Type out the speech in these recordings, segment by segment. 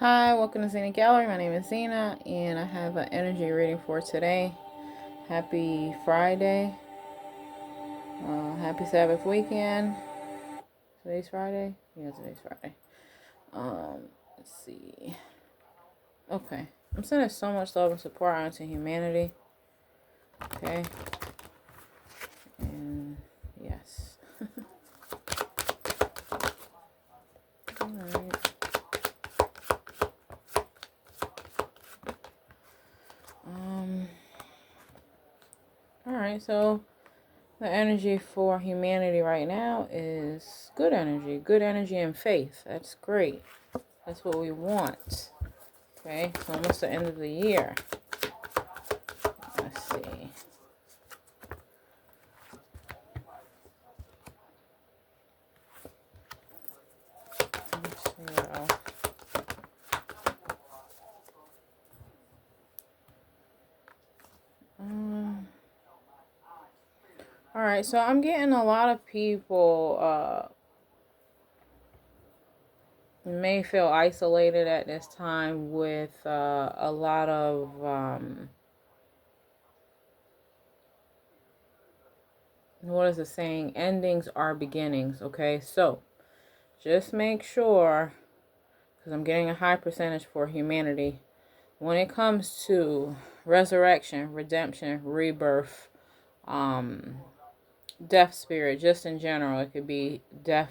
Hi, welcome to Zenagallery. My name is Zena, and I have an energy reading for today. Happy Friday. Happy Sabbath weekend. Today's Friday? Yeah, today's Friday. Let's see. Okay. I'm sending so much love and support out to humanity. Okay. And yes. Alright. Alright, so the energy for humanity right now is good energy and faith. That's great. That's what we want. Okay, it's almost the end of the year. Let's see. What else. All right, so I'm getting a lot of people may feel isolated at this time with a lot of what is the saying? Endings are beginnings. Okay, so just make sure, because I'm getting a high percentage for humanity when it comes to resurrection, redemption, rebirth, death spirit, just in general. It could be death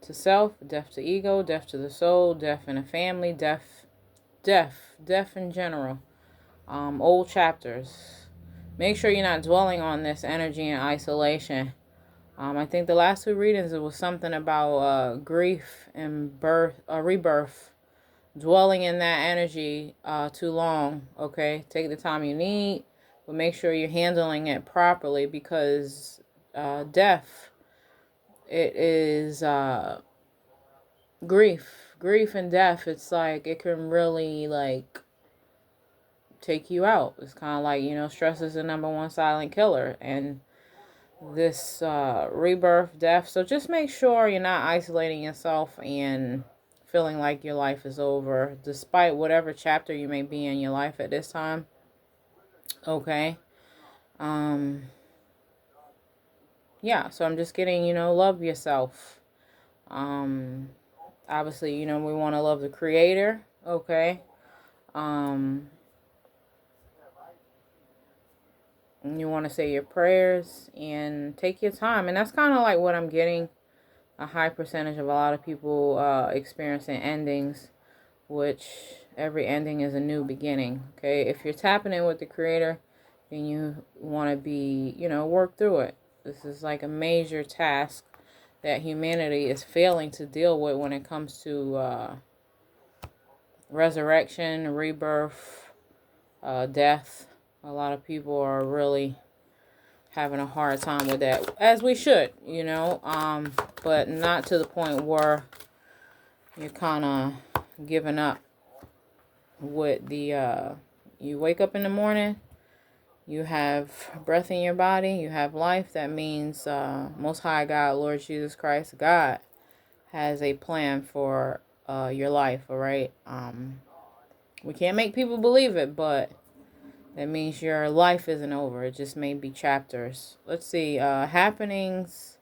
to self, death to ego, death to the soul, death in a family, death in general. Old chapters. Make sure you're not dwelling on this energy in isolation. I think the last two readings, it was something about grief and rebirth. Dwelling in that energy too long. Okay, take the time you need, but make sure you're handling it properly, because death, it is grief and death. It's like it can really like take you out. It's kind of like, stress is the number one silent killer, and this rebirth, death. So just make sure you're not isolating yourself and feeling like your life is over, despite whatever chapter you may be in your life at this time. Okay. Yeah, so I'm just getting, love yourself. Obviously, we want to love the creator. Okay. You want to say your prayers and take your time. And that's kind of like what I'm getting. A high percentage of a lot of people experiencing endings, which every ending is a new beginning. Okay, if you're tapping in with the creator, then you want to be, work through it. This is like a major task that humanity is failing to deal with when it comes to resurrection, rebirth, death. A lot of people are really having a hard time with that, as we should, but not to the point where you're kind of giving up with the, you wake up in the morning, you have breath in your body, you have life. That means Most High God, Lord Jesus Christ, God has a plan for your life, all right? We can't make people believe it, but that means your life isn't over. It just may be chapters. Let's see, happenings.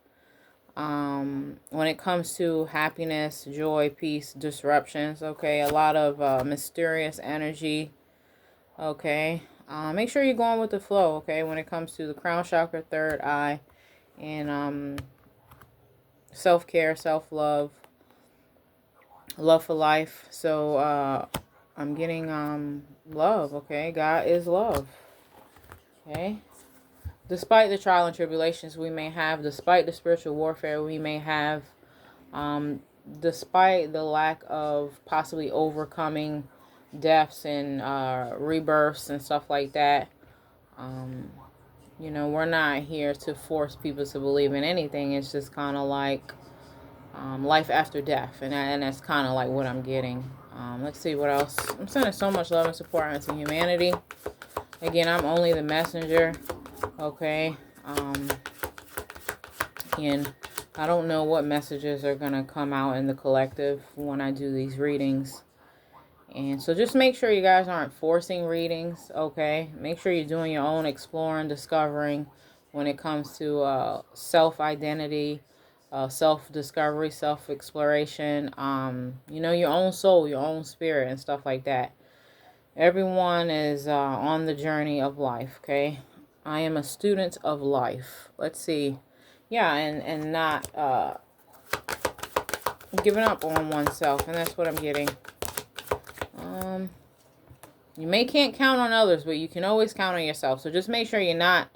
When it comes to happiness, joy, peace, disruptions, okay, a lot of mysterious energy, okay. Make sure you're going with the flow, okay, when it comes to the crown chakra, third eye, and self-care, self-love, love for life. So I'm getting love, okay. God is love, okay. Despite the trial and tribulations we may have, despite the spiritual warfare we may have, despite the lack of possibly overcoming deaths and rebirths and stuff like that, we're not here to force people to believe in anything. It's just kind of like life after death, and that's kind of like what I'm getting. Let's see what else. I'm sending so much love and support into humanity. Again, I'm only the messenger, okay? And I don't know what messages are going to come out in the collective when I do these readings. And so just make sure you guys aren't forcing readings, okay? Make sure you're doing your own exploring, discovering when it comes to self-identity, self-discovery, self-exploration, your own soul, your own spirit, and stuff like that. Everyone is on the journey of life, okay? I am a student of life. Let's see. Yeah, and not giving up on oneself, and that's what I'm getting. You can't count on others, but you can always count on yourself. So just make sure you're not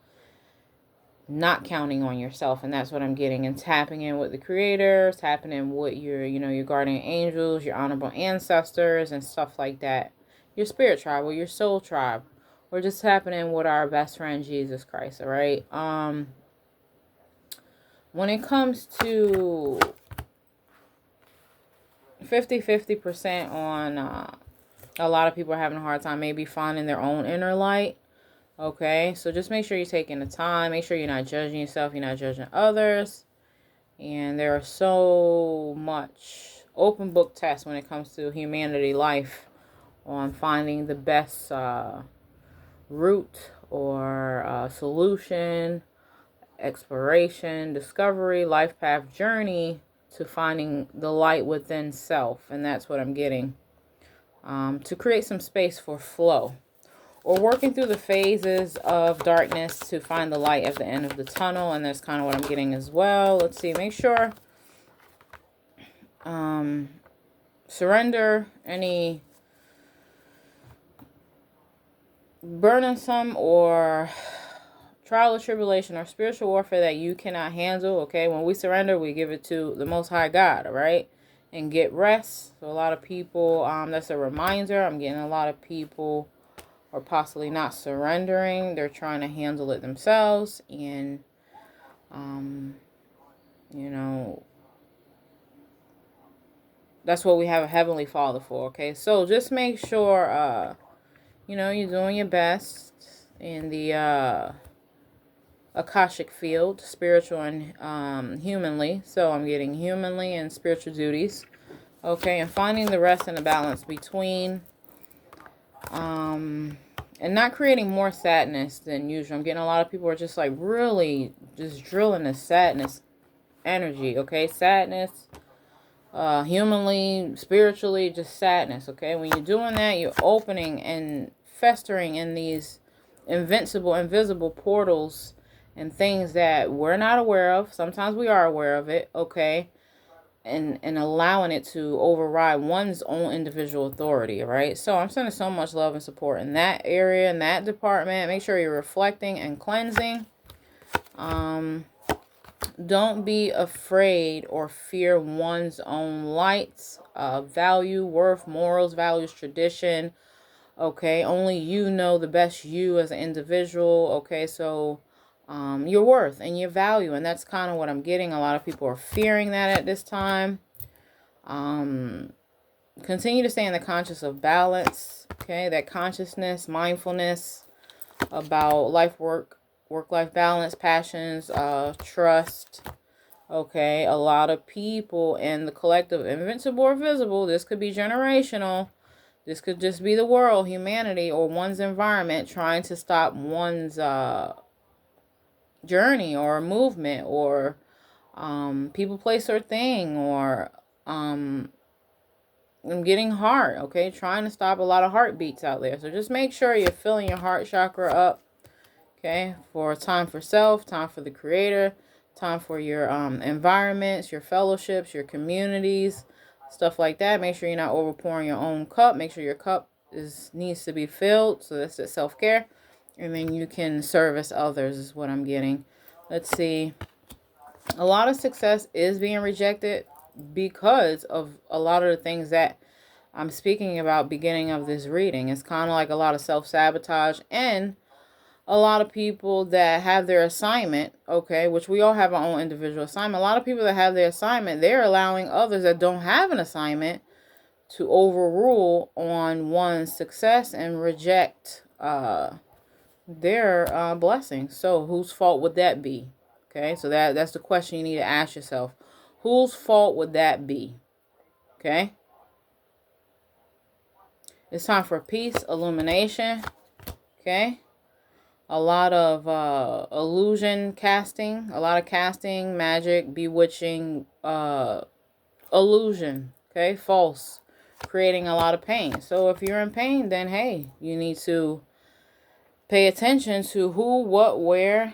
counting on yourself, and that's what I'm getting. And tapping in with the Creator, tapping in with your guardian angels, your honorable ancestors, and stuff like that. Your spirit tribe or your soul tribe, or just tapping in with our best friend Jesus Christ. All right. When it comes to 50% on a lot of people are having a hard time maybe finding their own inner light. Okay, so just make sure you're taking the time. Make sure you're not judging yourself. You're not judging others. And there are so much open book tests when it comes to humanity life on finding the best route or solution, exploration, discovery, life path journey to finding the light within self. And that's what I'm getting. To create some space for flow, or working through the phases of darkness to find the light at the end of the tunnel. And that's kind of what I'm getting as well. Let's see, make sure surrender any burdensome or trial or tribulation or spiritual warfare that you cannot handle. Okay, when we surrender, we give it to the Most High God. All right, and get rest. So a lot of people, that's a reminder. I'm getting a lot of people or possibly not surrendering. They're trying to handle it themselves. And, that's what we have a Heavenly Father for, okay? So just make sure, you're doing your best in the Akashic field, spiritual and humanly. So I'm getting humanly and spiritual duties, okay? And finding the rest and the balance between and not creating more sadness than usual. I'm getting a lot of people are just like really just drilling the sadness energy, okay? Sadness, humanly, spiritually, just sadness, okay? When you're doing that, you're opening and festering in these invisible portals and things that we're not aware of. Sometimes we are aware of it, okay? And allowing it to override one's own individual authority, right? So I'm sending so much love and support in that area, in that department. Make sure you're reflecting and cleansing. Don't be afraid or fear one's own lights, value, worth, morals, values, tradition. Okay, only you know the best you as an individual. Okay, so your worth and your value, and that's kind of what I'm getting. A lot of people are fearing that at this time. Continue to stay in the conscious of balance. Okay, that consciousness, mindfulness about life, work-life balance, passions, trust. Okay, a lot of people in the collective, invincible or visible, this could be generational. This could just be the world, humanity, or one's environment trying to stop one's journey or movement or people, place, or thing, or I'm getting heart, okay? Trying to stop a lot of heartbeats out there. So just make sure you're filling your heart chakra up, okay? For time for self, time for the Creator, time for your environments, your fellowships, your communities, stuff like that. Make sure you're not overpouring your own cup. Make sure your cup needs to be filled. So that's the self-care. And then you can service others is what I'm getting. Let's see. A lot of success is being rejected because of a lot of the things that I'm speaking about beginning of this reading. It's kind of like a lot of self-sabotage and a lot of people that have their assignment, okay, which we all have our own individual assignment. A lot of people that have their assignment, they're allowing others that don't have an assignment to overrule on one's success and reject their blessings. So whose fault would that be? Okay, so that's the question you need to ask yourself. Whose fault would that be? Okay. It's time for peace, illumination. Okay. A lot of illusion casting. A lot of casting, magic, bewitching, illusion. Okay. False. Creating a lot of pain. So if you're in pain, then hey, you need to pay attention to who, what, where,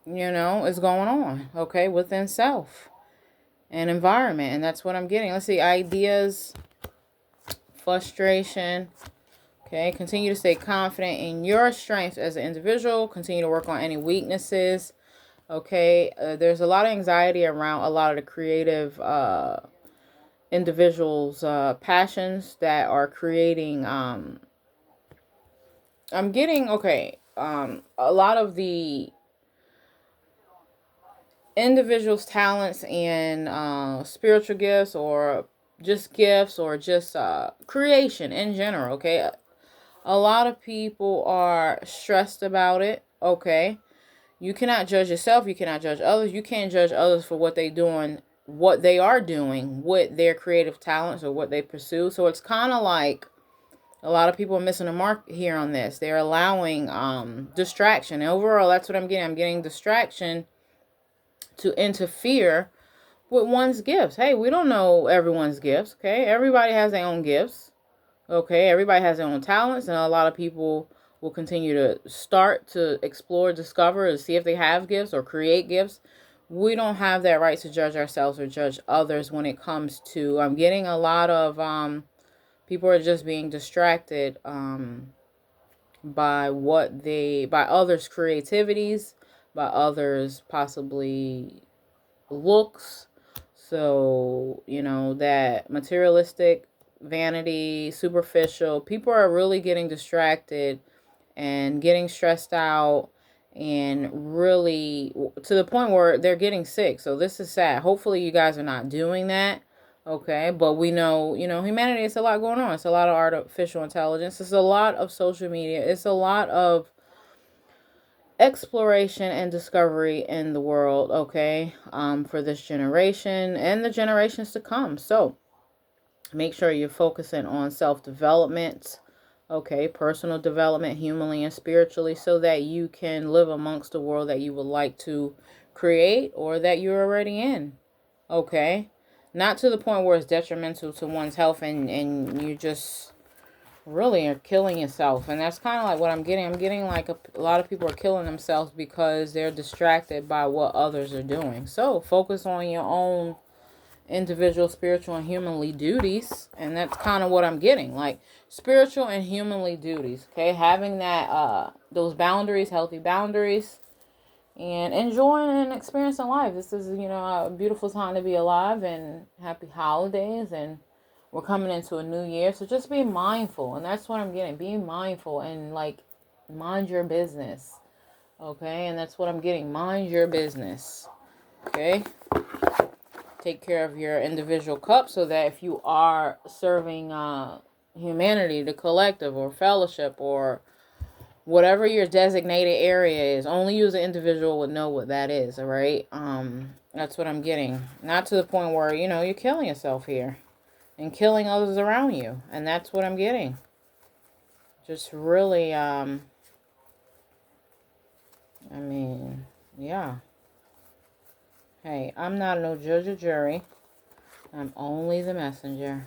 is going on. Okay. Within self and environment. And that's what I'm getting. Let's see. Ideas, frustration. Okay, continue to stay confident in your strengths as an individual. Continue to work on any weaknesses. Okay, there's a lot of anxiety around a lot of the creative individuals' passions that are creating. I'm getting, a lot of the individuals' talents and spiritual gifts or just gifts or just creation in general. Okay, a lot of people are stressed about it. Okay. You cannot judge yourself. You cannot judge others. You can't judge others for what they are doing with their creative talents or what they pursue. So it's kind of like a lot of people are missing the mark here on this. They're allowing distraction. And overall, that's what I'm getting. I'm getting distraction to interfere with one's gifts. Hey, we don't know everyone's gifts. Okay. Everybody has their own gifts. Okay, everybody has their own talents, and a lot of people will continue to start to explore, discover, to see if they have gifts or create gifts. We don't have that right to judge ourselves or judge others when it comes to, I'm getting a lot of people are just being distracted by by others' creativities, by others' possibly looks. So, that materialistic vanity, superficial, people are really getting distracted and getting stressed out and really to the point where they're getting sick. So this is sad. Hopefully you guys are not doing that. Okay. But we know, humanity, it's a lot going on. It's a lot of artificial intelligence. It's a lot of social media. It's a lot of exploration and discovery in the world. Okay. For this generation and the generations to come. So make sure you're focusing on self-development, okay, personal development, humanly and spiritually, so that you can live amongst the world that you would like to create or that you're already in, okay? Not to the point where it's detrimental to one's health and you just really are killing yourself. And that's kind of like what I'm getting. I'm getting like a lot of people are killing themselves because they're distracted by what others are doing. So focus on your own individual, spiritual, and humanly duties, and that's kind of what I'm getting, like spiritual and humanly duties. Okay, having that those boundaries, healthy boundaries, and enjoying and experiencing life. This is a beautiful time to be alive, and happy holidays, and we're coming into a new year, so just be mindful. And that's what I'm getting, be mindful and like mind your business. Okay, and that's what I'm getting, mind your business. Okay, take care of your individual cup so that if you are serving humanity, the collective or fellowship or whatever your designated area is, only you as an individual would know what that is. All right. That's what I'm getting. Not to the point where, you're killing yourself here and killing others around you. And that's what I'm getting. Just really, yeah. Hey, I'm not no judge or jury. I'm only the messenger.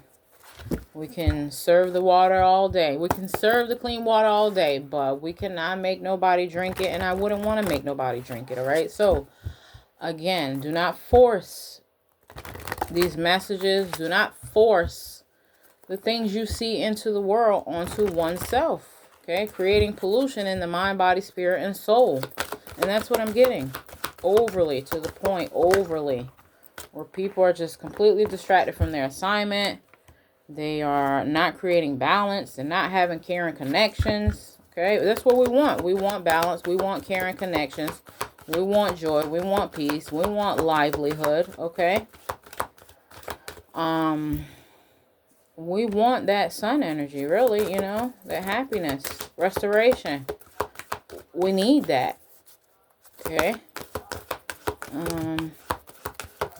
We can serve the water all day. We can serve the clean water all day, but we cannot make nobody drink it, and I wouldn't want to make nobody drink it, all right? So, again, do not force these messages. Do not force the things you see into the world onto oneself, okay? Creating pollution in the mind, body, spirit, and soul. And that's what I'm getting. Overly, to the point, overly. Where people are just completely distracted from their assignment. They are not creating balance. They're not having caring connections. Okay, that's what we want. We want balance. We want caring connections. We want joy. We want peace. We want livelihood. Okay. We want that sun energy, really, that happiness, restoration. We need that. Okay.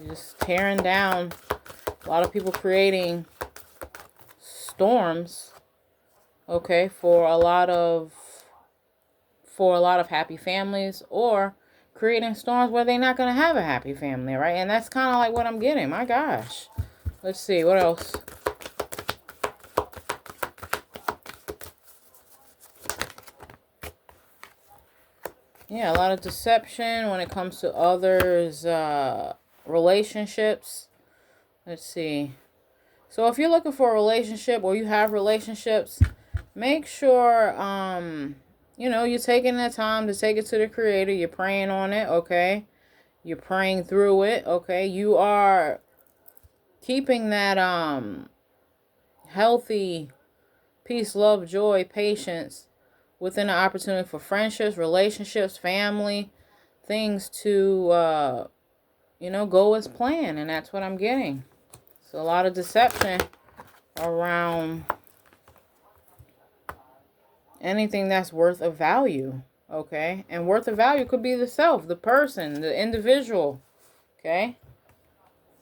Just tearing down, a lot of people creating storms Okay, for a lot of happy families, or creating storms where they're not going to have a happy family, right? And that's kind of like what I'm getting. My gosh. Let's see, what else? Yeah, a lot of deception when it comes to others' relationships. Let's see. So if you're looking for a relationship or you have relationships, make sure, you're taking the time to take it to the Creator. You're praying on it, okay? You're praying through it, okay? You are keeping that healthy peace, love, joy, patience within the opportunity for friendships, relationships, family, things to, go as planned. And that's what I'm getting. So a lot of deception around anything that's worth of value, okay? And worth of value could be the self, the person, the individual, okay?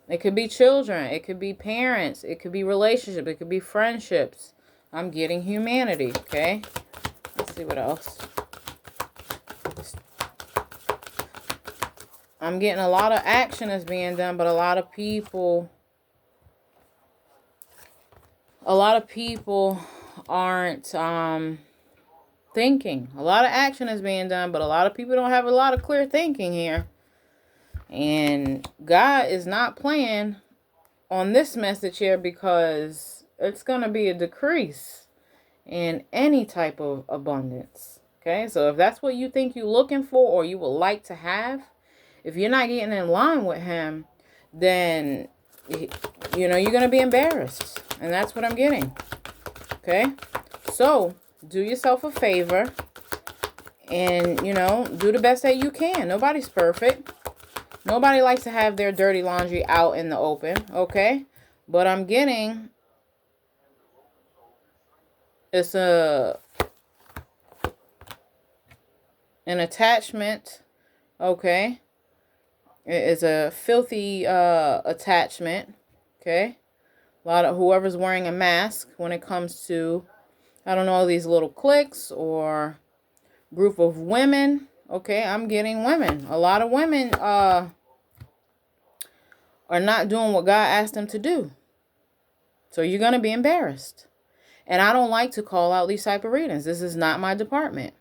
It could be children, it could be parents, it could be relationships, it could be friendships. I'm getting humanity, okay? Let's see what else. I'm getting a lot of action is being done, but a lot of people aren't thinking. A lot of action is being done, but a lot of people don't have a lot of clear thinking here. And God is not playing on this message here, because it's going to be a decrease in any type of abundance. Okay, so if that's what you think you're looking for or you would like to have, if you're not getting in line with Him, then, you're going to be embarrassed. And that's what I'm getting. Okay, so do yourself a favor and, do the best that you can. Nobody's perfect. Nobody likes to have their dirty laundry out in the open, okay? But I'm getting, it's an attachment, okay? It is a filthy attachment, okay? A lot of whoever's wearing a mask when it comes to, I don't know, these little cliques or group of women. Okay, I'm getting women. A lot of women are not doing what God asked them to do. So you're going to be embarrassed. And I don't like to call out these type of readings. This is not my department.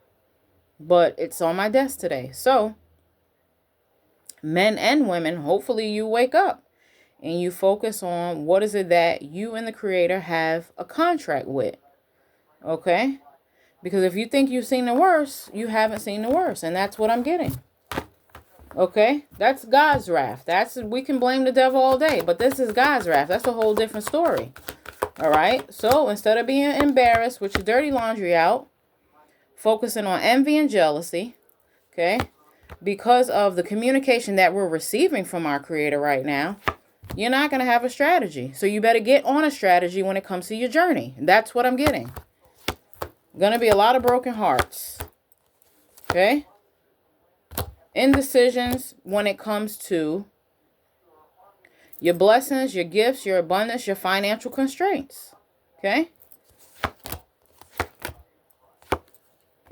But it's on my desk today. So, men and women, hopefully you wake up and you focus on what is it that you and the Creator have a contract with. Okay? Because if you think you've seen the worst, you haven't seen the worst. And that's what I'm getting. Okay? That's God's wrath. We can blame the devil all day. But this is God's wrath. That's a whole different story. All right? So instead of being embarrassed with your dirty laundry out, focusing on envy and jealousy. Okay? Because of the communication that we're receiving from our Creator right now, you're not going to have a strategy. So you better get on a strategy when it comes to your journey. That's what I'm getting. Going to be a lot of broken hearts. Okay? Indecisions when it comes to your blessings, your gifts, your abundance, your financial constraints. Okay?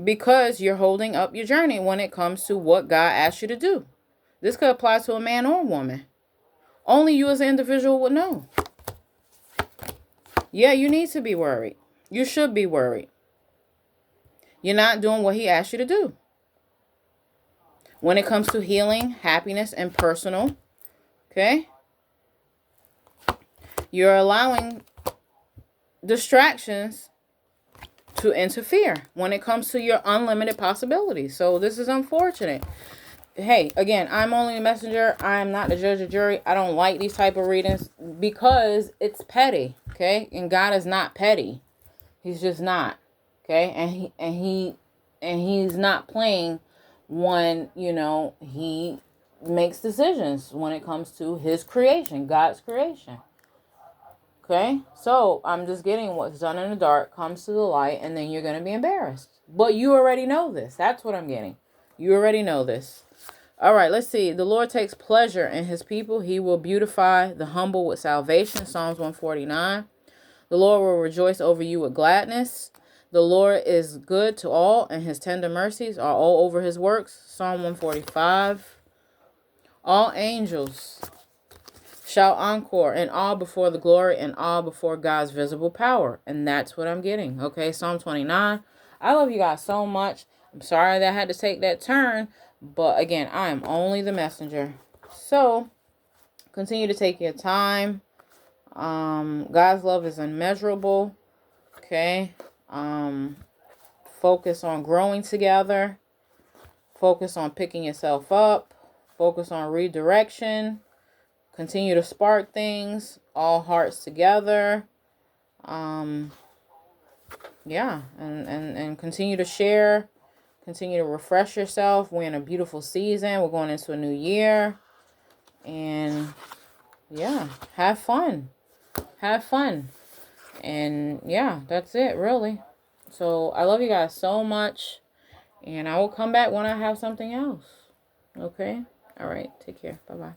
Because you're holding up your journey when it comes to what God asked you to do. This could apply to a man or a woman. Only you as an individual would know. Yeah, you need to be worried. You should be worried. You're not doing what He asked you to do. When it comes to healing, happiness, and personal, okay? You're allowing distractions to interfere when it comes to your unlimited possibilities. So this is unfortunate. Hey, again, I'm only a messenger. I am not the judge or jury. I don't like these type of readings because it's petty, okay? And God is not petty. He's just not, okay? And he's not playing when, he makes decisions when it comes to His creation, God's creation. Okay? So, I'm just getting what's done in the dark comes to the light, and then you're going to be embarrassed. But you already know this. That's what I'm getting. You already know this. All right, let's see. The Lord takes pleasure in His people. He will beautify the humble with salvation. Psalms 149. The Lord will rejoice over you with gladness. The Lord is good to all, and his tender mercies are all over his works. Psalm 145. All angels shout encore and awe before the glory and awe before God's visible power. And that's what I'm getting. Okay, Psalm 29. I love you guys so much. I'm sorry that I had to take that turn. But again, I am only the messenger. So, continue to take your time. God's love is immeasurable. Okay. Focus on growing together. Focus on picking yourself up. Focus on redirection. Continue to spark things. All hearts together. Yeah. And continue to share. Continue to refresh yourself. We're in a beautiful season. We're going into a new year. And yeah, have fun. Have fun. And yeah, that's it, really. So I love you guys so much. And I will come back when I have something else. Okay? All right. Take care. Bye-bye.